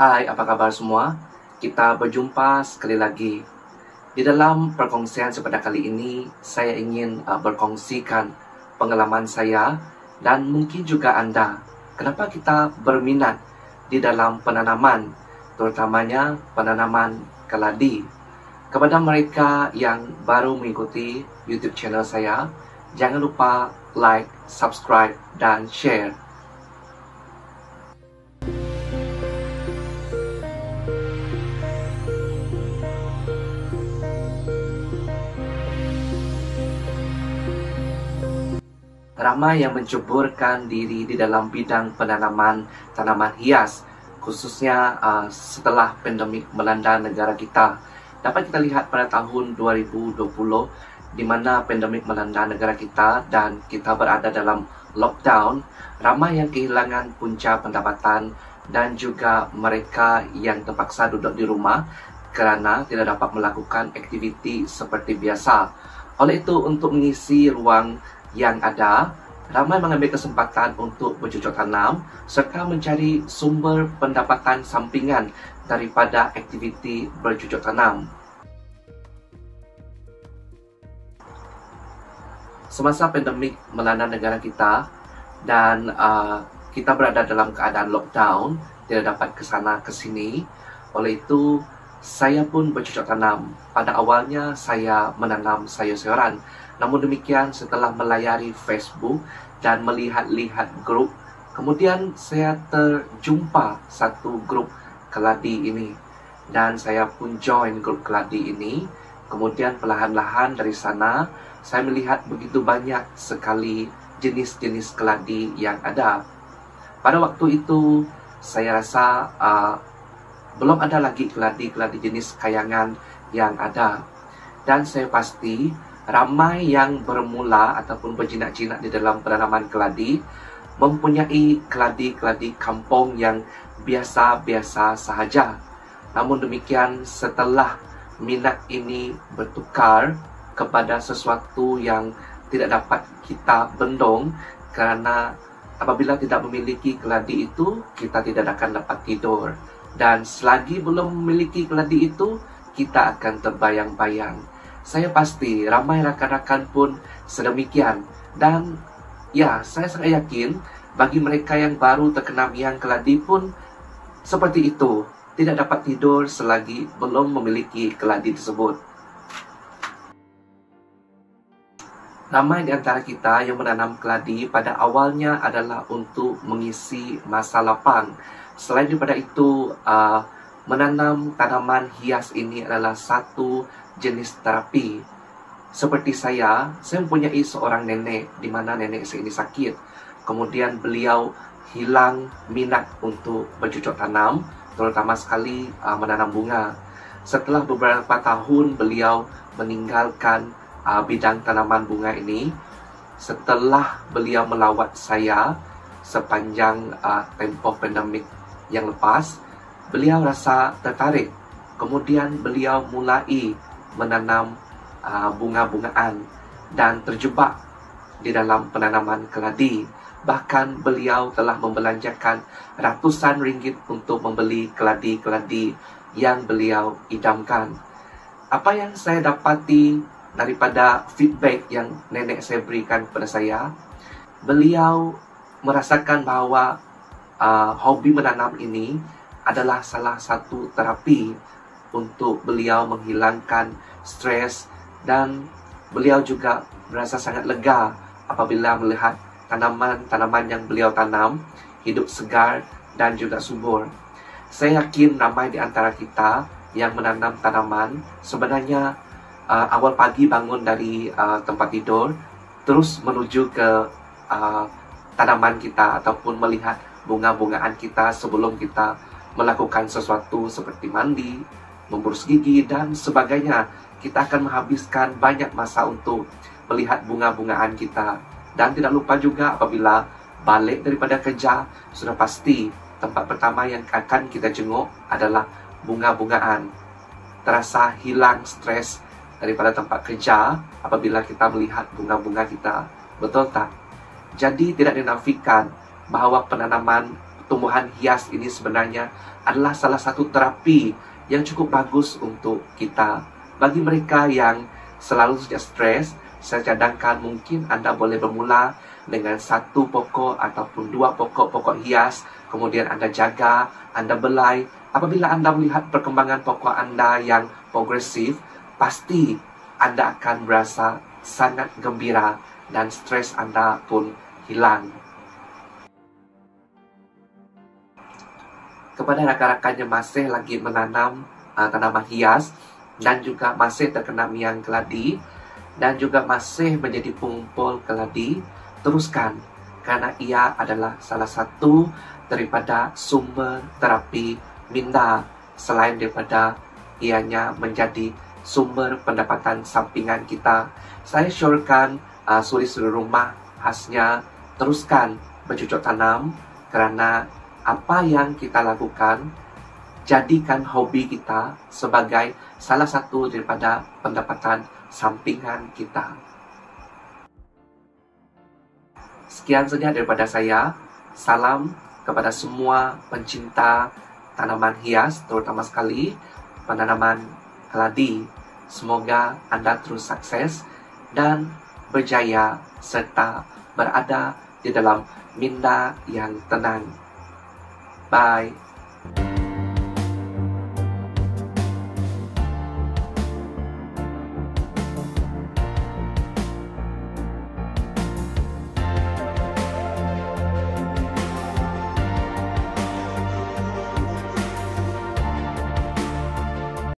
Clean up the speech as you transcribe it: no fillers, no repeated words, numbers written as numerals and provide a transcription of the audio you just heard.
Hai, apa kabar semua? Kita berjumpa sekali lagi. Di dalam perkongsian pada kali ini, saya ingin berkongsikan pengalaman saya dan mungkin juga anda. Kenapa kita berminat di dalam penanaman, terutamanya penanaman keladi. Kepada mereka yang baru mengikuti YouTube channel saya, jangan lupa like, subscribe, dan share. Ramai yang menceburkan diri di dalam bidang penanaman tanaman hias, khususnya setelah pandemik melanda negara kita. Dapat kita lihat pada tahun 2020, di mana pandemik melanda negara kita dan kita berada dalam lockdown, ramai yang kehilangan punca pendapatan dan juga mereka yang terpaksa duduk di rumah kerana tidak dapat melakukan aktiviti seperti biasa. Oleh itu, untuk mengisi ruang yang ada, ramai mengambil kesempatan untuk bercocok tanam serta mencari sumber pendapatan sampingan daripada aktiviti bercocok tanam. Semasa pandemik melanda negara kita dan kita berada dalam keadaan lockdown, tidak dapat ke sana ke sini. Oleh itu, saya pun bercocok tanam. Pada awalnya saya menanam sayur-sayuran. Namun demikian, setelah melayari Facebook dan melihat-lihat grup, kemudian saya terjumpa satu grup keladi ini. Dan saya pun join grup keladi ini. Kemudian perlahan-lahan dari sana, saya melihat begitu banyak sekali jenis-jenis keladi yang ada. Pada waktu itu, saya rasa belum ada lagi keladi-keladi jenis kayangan yang ada. Dan saya pasti ramai yang bermula ataupun berjinak-jinak di dalam penanaman keladi mempunyai keladi-keladi kampung yang biasa-biasa sahaja. Namun demikian, setelah minat ini bertukar kepada sesuatu yang tidak dapat kita bendung, kerana apabila tidak memiliki keladi itu, kita tidak akan dapat tidur. Dan selagi belum memiliki keladi itu, kita akan terbayang-bayang. Saya pasti ramai rakan-rakan pun sedemikian. Dan ya, saya sangat yakin bagi mereka yang baru terkena miang keladi pun seperti itu. Tidak dapat tidur selagi belum memiliki keladi tersebut. Ramai di antara kita yang menanam keladi pada awalnya adalah untuk mengisi masa lapang. Selain daripada itu, menanam tanaman hias ini adalah satu jenis terapi. Seperti saya mempunyai seorang nenek di mana nenek saya ini sakit. Kemudian beliau hilang minat untuk bercocok tanam, terutama sekali menanam bunga. Setelah beberapa tahun beliau meninggalkan bidang tanaman bunga ini. Setelah beliau melawat saya sepanjang tempoh pandemik yang lepas, beliau rasa tertarik. Kemudian beliau mulai menanam bunga-bungaan dan terjebak di dalam penanaman keladi. Bahkan beliau telah membelanjakan ratusan ringgit untuk membeli keladi-keladi yang beliau idamkan. Apa yang saya dapati daripada feedback yang nenek saya berikan kepada saya, beliau merasakan bahawa hobi menanam ini adalah salah satu terapi untuk beliau menghilangkan stres, dan beliau juga merasa sangat lega apabila melihat tanaman-tanaman yang beliau tanam hidup segar dan juga subur. Saya yakin ramai di antara kita yang menanam tanaman sebenarnya awal pagi bangun dari tempat tidur, terus menuju ke tanaman kita ataupun melihat bunga-bungaan kita sebelum kita melakukan sesuatu seperti mandi, memboros gigi dan sebagainya. Kita akan menghabiskan banyak masa untuk melihat bunga-bungaan kita. Dan tidak lupa juga apabila balik daripada kerja, sudah pasti tempat pertama yang akan kita jenguk adalah bunga-bungaan. Terasa hilang stres daripada tempat kerja apabila kita melihat bunga-bunga kita. Betul tak? Jadi tidak dinafikan bahawa penanaman tumbuhan hias ini sebenarnya adalah salah satu terapi yang cukup bagus untuk kita. Bagi mereka yang selalu saja stres, saya cadangkan mungkin anda boleh bermula dengan 1 pokok ataupun 2 pokok hias, kemudian anda jaga, anda belai. Apabila anda melihat perkembangan pokok anda yang progresif, pasti anda akan merasa sangat gembira dan stres anda pun hilang. Kepada rakan-rakan yang masih lagi menanam tanaman hias dan juga masih terkena miang keladi dan juga masih menjadi pengumpul keladi, teruskan, karena ia adalah salah satu daripada sumber terapi minda selain daripada ianya menjadi sumber pendapatan sampingan kita. Saya syorkan suri-suri rumah khasnya teruskan bercocok tanam, kerana apa yang kita lakukan, jadikan hobi kita sebagai salah satu daripada pendapatan sampingan kita. Sekian saja daripada saya. Salam kepada semua pencinta tanaman hias, terutama sekali penanaman keladi. Semoga anda terus sukses dan berjaya serta berada di dalam minda yang tenang. Bye.